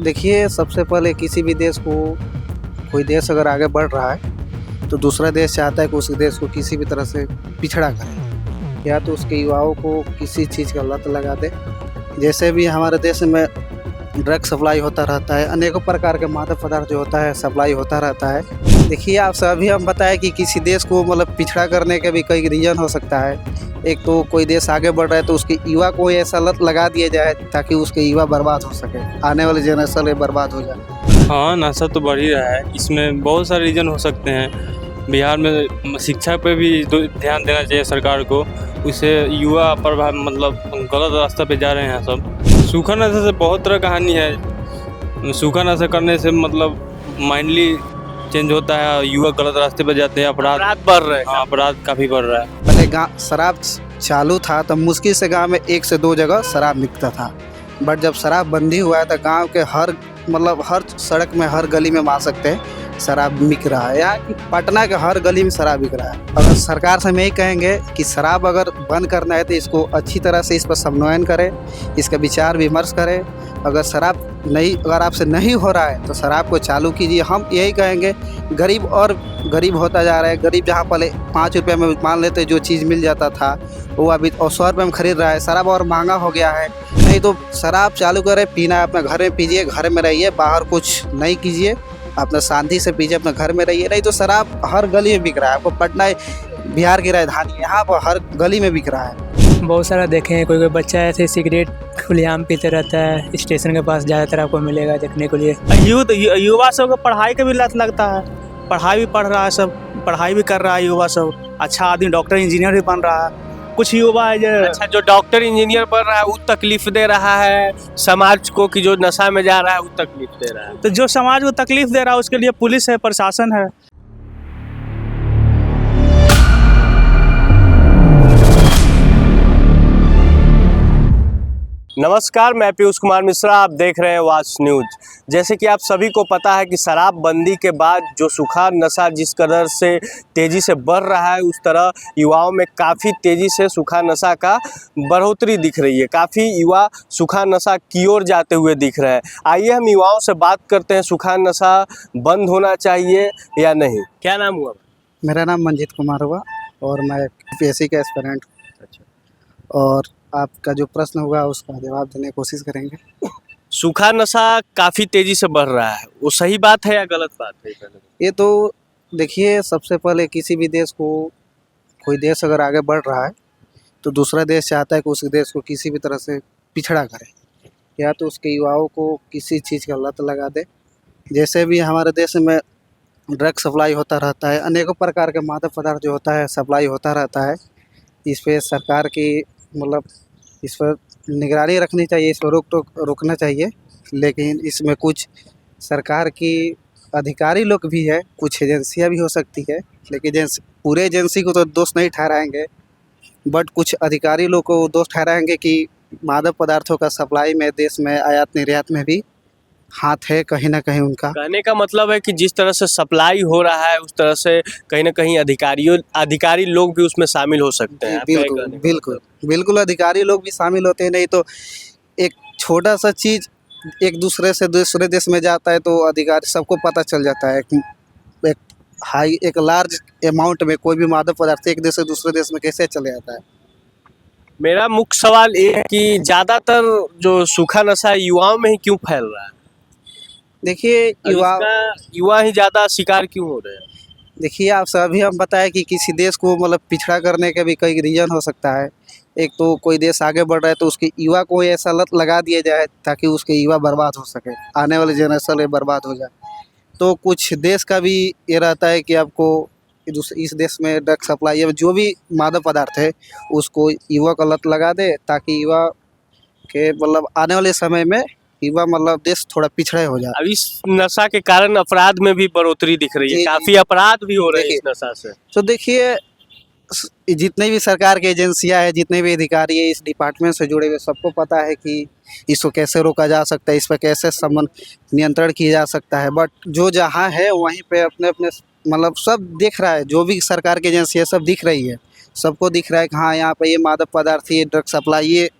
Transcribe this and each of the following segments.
देखिए, सबसे पहले किसी भी देश को कोई देश अगर आगे बढ़ रहा है, तो दूसरा देश चाहता है कि उस देश को किसी भी तरह से पिछड़ा करे, या तो उसके युवाओं को किसी चीज़ का लत लगा दे। जैसे भी हमारे देश में ड्रग सप्लाई होता रहता है, अनेकों प्रकार के मादक पदार्थ जो होता है सप्लाई होता रहता है। देखिए, आप सभी हम बताएं कि किसी देश को पिछड़ा करने के भी कई रीज़न हो सकता है। एक तो कोई देश आगे बढ़ रहा है तो उसके युवा को ऐसा लत लगा दिया जाए ताकि उसके युवा बर्बाद हो सके, आने वाली जनरेशन में बर्बाद हो जाए। हाँ, नशा तो बढ़ ही रहा है। इसमें बहुत सारे रीज़न हो सकते हैं। बिहार में शिक्षा पे भी ध्यान देना चाहिए सरकार को। उससे युवा प्रभाव गलत रास्ते पे जा रहे हैं सब। सूखा नशे से बहुत तरह का हानि है। सूखा नशा करने से माइंडली चेंज होता है, युवा गलत रास्ते पे जाते हैं, अपराध बढ़ रहे हैं। हाँ, अपराध काफ़ी बढ़ रहा है। पहले गाँव शराब चालू था तब मुश्किल से गांव में 1 से 2 जगह शराब बिकता था, बट जब शराब बंदी हुआ है तो गांव के हर सड़क में, हर गली में मान सकते हैं शराब बिक रहा है। यहाँ की पटना के हर गली में शराब बिक रहा है। अगर सरकार से हम यही कहेंगे कि शराब अगर बंद करना है तो इसको अच्छी तरह से इस पर समन्वयन करें, इसका विचार विमर्श करें। अगर आपसे नहीं हो रहा है तो शराब को चालू कीजिए। हम यही कहेंगे, गरीब और गरीब होता जा रहा है। गरीब जहाँ पहले 5 रुपये में मान लेते जो चीज़ मिल जाता था वो अभी 100 रुपये में खरीद रहा है। शराब और महंगा हो गया है। नहीं तो शराब चालू करें, पीना है अपने घर में पीजिए, घर में रहिए, बाहर कुछ नहीं कीजिए, अपना शांति से पीजिए, अपने घर में रहिए। नहीं तो शराब हर गली में बिक रहा है। आपको पटना बिहार की राजधानी, यहाँ पर हर गली में बिक रहा है। बहुत सारा देखे हैं। कोई बच्चा ऐसे सिगरेट खुलेआम पीते रहता है, स्टेशन के पास ज़्यादातर आपको मिलेगा देखने के लिए। युवा सब को पढ़ाई के भी लत लगता है। पढ़ाई भी पढ़ रहा है, सब पढ़ाई भी कर रहा है युवा सब। अच्छा आदमी डॉक्टर इंजीनियर भी बन रहा है। कुछ युवा है जो डॉक्टर इंजीनियर बन रहा है वो तकलीफ दे रहा है समाज को, कि जो नशा में जा रहा है वो तकलीफ दे रहा है। तो जो समाज को तकलीफ दे रहा है उसके लिए पुलिस है, प्रशासन है। नमस्कार, मैं पीयूष कुमार मिश्रा, आप देख रहे हैं वाच न्यूज। जैसे कि आप सभी को पता है कि शराबबंदी के बाद जो सूखा नशा जिस कदर से तेज़ी से बढ़ रहा है, उस तरह युवाओं में काफ़ी तेज़ी से सूखा नशा का बढ़ोतरी दिख रही है। काफ़ी युवा सूखा नशा की ओर जाते हुए दिख रहे हैं। आइए हम युवाओं से बात करते हैं, सूखा नशा बंद होना चाहिए या नहीं। क्या नाम हुआ? मेरा नाम मंजीत कुमार हुआ और मैं PSC का एस्पिरेंट हूँ। और आपका जो प्रश्न होगा उसका जवाब देने की कोशिश करेंगे। सूखा नशा काफ़ी तेज़ी से बढ़ रहा है, वो सही बात है या गलत बात है? ये तो देखिए, सबसे पहले किसी भी देश को कोई देश अगर आगे बढ़ रहा है तो दूसरा देश चाहता है कि उस देश को किसी भी तरह से पिछड़ा करे, या तो उसके युवाओं को किसी चीज़ का लत लगा दे। जैसे भी हमारे देश में ड्रग सप्लाई होता रहता है, अनेकों प्रकार के मादक पदार्थ जो होता है सप्लाई होता रहता है। इस पर सरकार की इस पर निगरानी रखनी चाहिए, इस पर रोकना चाहिए। लेकिन इसमें कुछ सरकार की अधिकारी लोग भी है, कुछ एजेंसियां भी हो सकती है, लेकिन पूरे एजेंसी को तो दोष नहीं ठहराएंगे, बट कुछ अधिकारी लोग को दोष ठहराएंगे कि मादक पदार्थों का सप्लाई में, देश में आयात निर्यात में भी हाथ है कहीं ना कहीं उनका। कहने का मतलब है कि जिस तरह से सप्लाई हो रहा है उस तरह से कहीं ना कहीं अधिकारी लोग भी उसमें शामिल हो सकते हैं। बिल्कुल अधिकारी लोग भी शामिल होते हैं। नहीं तो एक छोटा सा चीज़ एक दूसरे देश में जाता है तो अधिकारी सबको पता चल जाता है। एक लार्ज अमाउंट में कोई भी मादक पदार्थ एक देश से दूसरे देश में कैसे चले जाता है। मेरा मुख्य सवाल ये है कि ज़्यादातर जो सूखा नशा युवाओं में ही क्यों फैल रहा है? देखिए, युवा ही ज़्यादा शिकार क्यों हो रहे हैं? देखिए, आप सभी हम बताएं कि किसी देश को पिछड़ा करने के भी कई रीज़न हो सकता है। एक तो कोई देश आगे बढ़ रहा है तो उसके युवा को ऐसा लत लगा दिया जाए ताकि उसके युवा बर्बाद हो सके, आने वाली जनरेशन में बर्बाद हो जाए। तो कुछ देश का भी ये रहता है कि आपको इस देश में ड्रग सप्लाई या जो भी मादक पदार्थ है उसको युवा को लत लगा दे ताकि युवा के आने वाले समय में युवा देश थोड़ा पिछड़े हो जाए। अब इस नशा के कारण अपराध में भी बढ़ोतरी दिख रही है, काफ़ी अपराध भी हो रहे हैं इस नशा से। तो देखिए, जितने भी सरकार की एजेंसियां हैं, जितने भी अधिकारी है इस डिपार्टमेंट से जुड़े हुए, सबको पता है कि इसको कैसे रोका जा सकता है, इस पर कैसे नियंत्रण किया जा सकता है। बट जो जहाँ है वहीं पे अपने अपने सब देख रहा है, जो भी सरकार की एजेंसी है सब दिख रही है, सबको दिख रहा है कि हाँ यहाँ पे ये मादक पदार्थ, ये ड्रग सप्लाई, ये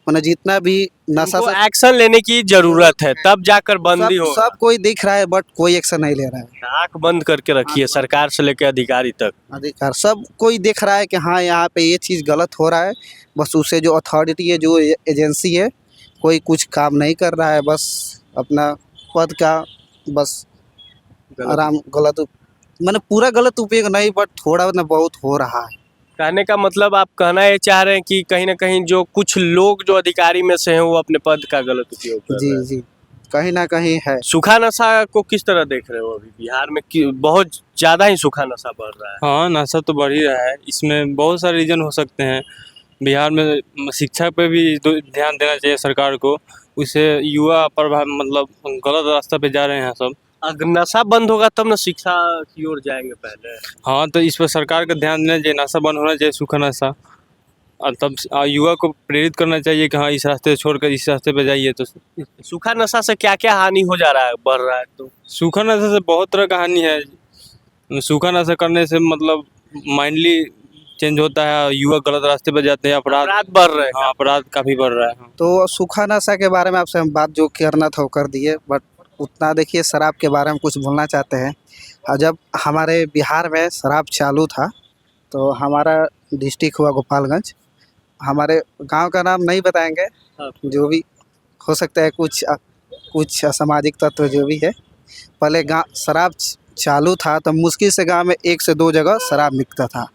मतलब जितना भी नशा उनको से एक्शन लेने की जरूरत है, तब जाकर बंदी सब हो। सब कोई दिख रहा है बट कोई एक्शन नहीं ले रहा है। आंख बंद करके रखिए, सरकार से लेकर अधिकारी तक। अधिकार सब कोई देख रहा है कि हाँ यहाँ पे ये चीज़ गलत हो रहा है, बस उसे जो अथॉरिटी है, जो एजेंसी है, कोई कुछ काम नहीं कर रहा है, बस अपना पद का बस आराम गलत मैंने पूरा गलत उपयोग नहीं बट थोड़ा ना बहुत हो रहा है। कहने का मतलब आप कहना ये चाह रहे हैं कि कहीं ना कहीं जो कुछ लोग जो अधिकारी में से हैं वो अपने पद का गलत उपयोग कर रहे हैं। जी कहीं ना कहीं है। सूखा नशा को किस तरह देख रहे हो अभी बिहार में बहुत ज्यादा ही सूखा नशा बढ़ रहा है। हाँ, नशा तो बढ़ ही रहा है। इसमें बहुत सारे रीजन हो सकते हैं। बिहार में शिक्षा पे भी ध्यान देना चाहिए सरकार को। उससे युवा प्रभाव मतलब गलत रास्ता पे जा रहे हैं सब। अगर नशा बंद होगा तब ना शिक्षा की ओर जाएंगे पहले। हाँ, तो इस पर सरकार का ध्यान देना चाहिए। नशा बंद होना चाहिए, सूखा नशा, और तब युवा को प्रेरित करना चाहिए कि हाँ इस रास्ते से छोड़कर इस रास्ते पे जाइए। तो सूखा नशा से क्या क्या हानि हो जा रहा है, बढ़ रहा है? तो सूखा नशा से बहुत तरह का हानि है। सूखा नशा करने से मतलब माइंडली चेंज होता है, युवा गलत रास्ते पे जाते हैं, अपराध बढ़ रहे हैं। हाँ, अपराध काफ़ी बढ़ रहा है। तो सूखा नशा के बारे में आपसे हम बात जो करना था वो कर दिए, बट उतना देखिए शराब के बारे में कुछ बोलना चाहते हैं। जब हमारे बिहार में शराब चालू था तो हमारा डिस्ट्रिक्ट हुआ गोपालगंज। हमारे गांव का नाम नहीं बताएंगे, जो भी हो सकता है, कुछ असामाजिक तत्व जो भी है। पहले गाँव शराब चालू था तो मुश्किल से गांव में 1 से 2 जगह शराब बिकता था,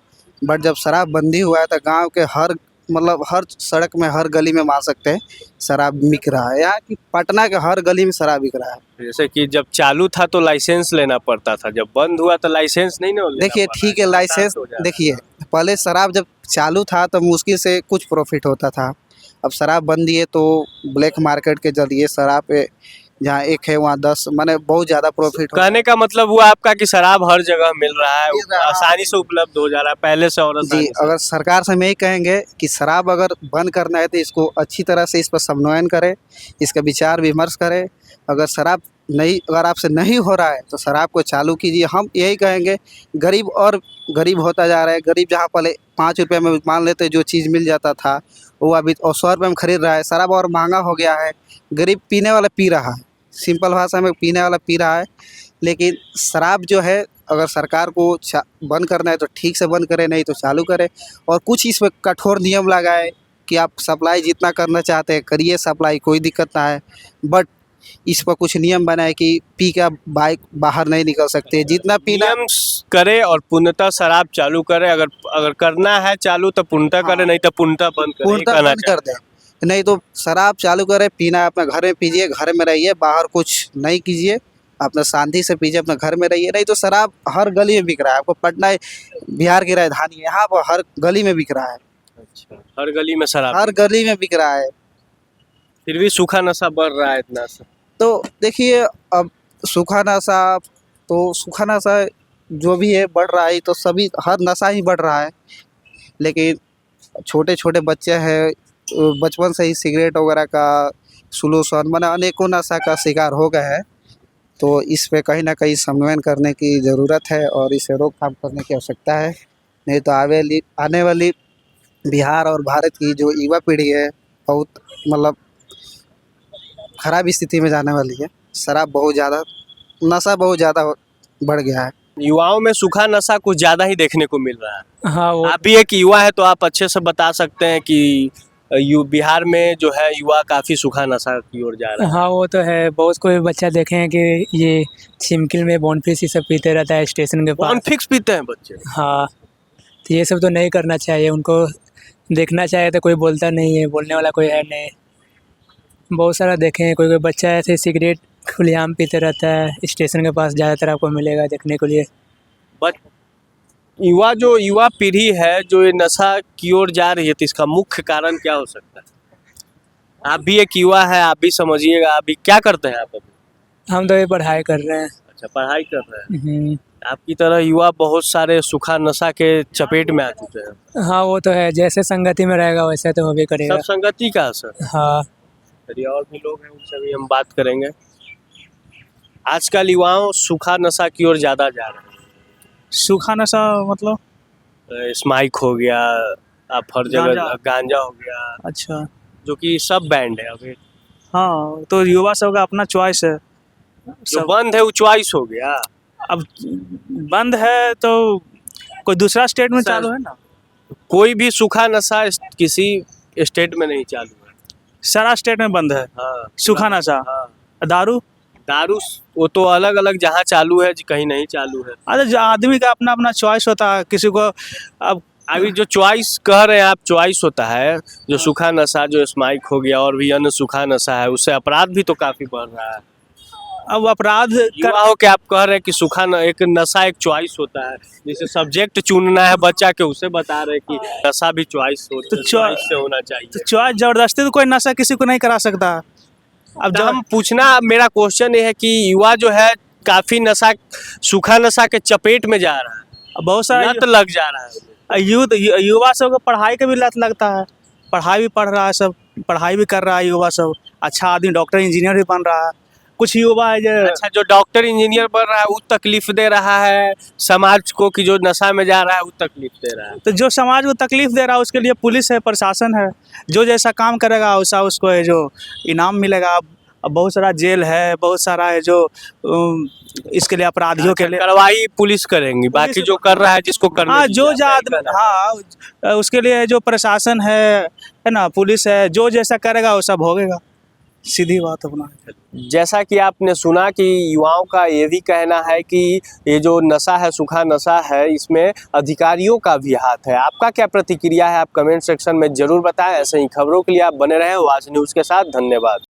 बट जब शराब बंदी हुआ है तो गांव के हर सड़क में, हर गली में मान सकते हैं शराब बिक रहा है। यहाँ की पटना के हर गली में शराब बिक रहा है। जैसे कि जब चालू था तो लाइसेंस लेना पड़ता था, जब बंद हुआ तो लाइसेंस नहीं ना लेना देखिए पड़ ठीक रहा है, लाइसेंस हो जा रहा है। देखिए पहले शराब जब चालू था तो मुश्किल से कुछ प्रॉफिट होता था। अब शराब बंदी है तो ब्लैक मार्केट के जरिए शराब पे जहाँ 1 है वहाँ 10, माने बहुत ज़्यादा प्रॉफिट हो। कहने का मतलब हुआ आपका कि शराब हर जगह मिल रहा है, मिल रहा है। आसानी से उपलब्ध हो जा रहा है पहले से और आसानी जी, से। अगर सरकार से हम यही कहेंगे कि शराब अगर बंद करना है तो इसको अच्छी तरह से इस पर समन्वयन करें, इसका विचार विमर्श करें। अगर आपसे नहीं हो रहा है तो शराब को चालू कीजिए। हम यही कहेंगे, गरीब और गरीब होता जा रहा है। गरीब जहाँ पहले 5 रुपये में मान लेते जो चीज़ मिल जाता था वो अभी 100 रुपये में खरीद रहा है। शराब और महंगा हो गया है, गरीब पीने वाला पी रहा है, सिंपल भाषा में पीने वाला पी रहा है। लेकिन शराब जो है अगर सरकार को बंद करना है तो ठीक से बंद करे, नहीं तो चालू करे, और कुछ इस पर कठोर नियम लगाए कि आप सप्लाई जितना करना चाहते हैं करिए सप्लाई, कोई दिक्कत ना है, बट इस पर कुछ नियम बनाए कि पी का बाइक बाहर नहीं निकल सकते, जितना पीना नियम करे और पूर्णतः शराब चालू करे। अगर करना है चालू तो पूर्णतः करे, नहीं तो पूर्णतः बंद करे। पूर्णतः बंद कर दें। नहीं तो शराब चालू करे, पीना अपने घर में पीजिए, घर में रहिए, बाहर कुछ नहीं कीजिए, अपना शांति से पीजिए, अपने घर में रहिए। नहीं तो शराब हर गली में बिक रहा है। आपको पटना बिहार की राजधानी है, यहाँ पर हर गली में बिक रहा है। अच्छा, हर गली में शराब, हर गली में बिक रहा है। फिर भी सूखा नशा बढ़ रहा है इतना सा। तो देखिए अब सूखा नशा जो भी है बढ़ रहा है, तो सभी हर नशा ही बढ़ रहा है। लेकिन छोटे छोटे बच्चे हैं, बचपन से ही सिगरेट वगैरह का सुलूशन माने अनेकों नशा का शिकार हो गए हैं। तो इस पे कहीं ना कहीं समन्वयन करने की ज़रूरत है और इसे रोकथाम करने की आवश्यकता है। नहीं तो आने वाली बिहार और भारत की जो युवा पीढ़ी है बहुत मतलब ख़राब स्थिति में जाने वाली है। नशा बहुत ज़्यादा बढ़ गया है। युवाओं में सूखा नशा कुछ ज्यादा ही देखने को मिल रहा है। हाँ वो आप भी एक युवा है तो आप अच्छे से बता सकते हैं कि बिहार में जो है युवा काफी सूखा नशा की ओर जा रहा है। हाँ वो तो है। बहुत कोई बच्चा देखे हैं कि ये छिमकिल में बॉनफिश ये सब पीते रहता है स्टेशन के पास। कॉर्नफ्लेक्स पीते हैं बच्चे। हाँ, तो ये सब तो नहीं करना चाहिए। उनको देखना चाहिए तो कोई बोलता नहीं है, बोलने वाला कोई है नहीं। बहुत सारा देखे हैं, कोई बच्चा ऐसे सिगरेट खुलेआम पीते रहता है स्टेशन के पास, ज़्यादातर आपको मिलेगा देखने के लिए। बट युवा पीढ़ी है जो ये नशा की ओर जा रही है, तो इसका मुख्य कारण क्या हो सकता है? आप भी एक युवा है, आप भी समझिएगा। आप भी क्या करते हैं आप अभी? हम तो ये पढ़ाई कर रहे हैं। अच्छा, पढ़ाई कर रहे हैं। आपकी तरह युवा बहुत सारे सूखा नशा के चपेट में आ चुके हैं। हाँ वो तो है, जैसे संगति में रहेगा वैसे तो वो भी करेगा। सब संगति का असर। हाँ, चलिए, और भी लोग हैं, उनसे भी हम बात करेंगे। आजकल युवाओं सूखा नशा की ओर ज़्यादा जा रहे हैं। सूखा नशा मतलब स्माइक हो गया, आप हर जगह गांजा। गांजा हो गया, अच्छा, जो कि सब बैंड है अभी। हाँ तो युवा सब का अपना चॉइस है। जो सब बंद है वो चॉइस हो गया। अब बंद है तो कोई दूसरा स्टेट में सर, चालू है ना। कोई भी सूखा नशा किसी स्टेट में नहीं चालू है। सारा स्टेट में बंद है हाँ, सूखा नशा। हाँ। दारू, दारू वो तो अलग अलग जहाँ चालू है, कहीं नहीं चालू है। अरे जो आदमी का अपना अपना चॉइस होता है, किसी को अब अभी जो चॉइस कह रहे हैं आप, चॉइस होता है जो सूखा नशा, जो स्माइक हो गया और भी अन्य सूखा नशा है, उससे अपराध भी तो काफी बढ़ रहा है। अब अपराध युवा हो के आप कह रहे हैं कि एक नशा एक चॉइस होता है, जैसे सब्जेक्ट चुनना है बच्चा के, उसे बता रहे हैं कि नशा भी चॉइस तो चॉइस से होना चाहिए। तो चॉइस जबरदस्ती तो कोई नशा किसी को नहीं करा सकता। अब अब जब हम पूछना, मेरा क्वेश्चन ये है कि युवा जो है काफी नशा, सूखा नशा के चपेट में जा रहा है, बहुत सारा लत लग जा रहा है। युवा सब को पढ़ाई का भी लत लगता है, पढ़ाई भी पढ़ रहा है, सब पढ़ाई भी कर रहा है युवा सब, अच्छा आदमी डॉक्टर इंजीनियर भी बन रहा है। कुछ युवा है जो अच्छा, जो डॉक्टर इंजीनियर बन रहा है वो तकलीफ दे रहा है समाज को, कि जो नशा में जा रहा है वो तकलीफ दे रहा है। तो जो समाज को तकलीफ दे रहा है उसके लिए पुलिस है, प्रशासन है, जो जैसा काम करेगा वैसा उसको है जो इनाम मिलेगा। अब बहुत सारा जेल है, बहुत सारा है जो इसके लिए अपराधियों के लिए कार्रवाई पुलिस करेंगी, बाकी जो कर रहा है जिसको करना हाँ जो हाँ उसके लिए जो प्रशासन है ना, पुलिस है, जो जैसा करेगा वो सब भोगेगा, सीधी बात अपना। जैसा कि आपने सुना कि युवाओं का ये भी कहना है कि ये जो नशा है, सूखा नशा है, इसमें अधिकारियों का भी हाथ है। आपका क्या प्रतिक्रिया है, आप कमेंट सेक्शन में जरूर बताएं। ऐसे ही खबरों के लिए आप बने रहें वाच न्यूज़ के साथ। धन्यवाद।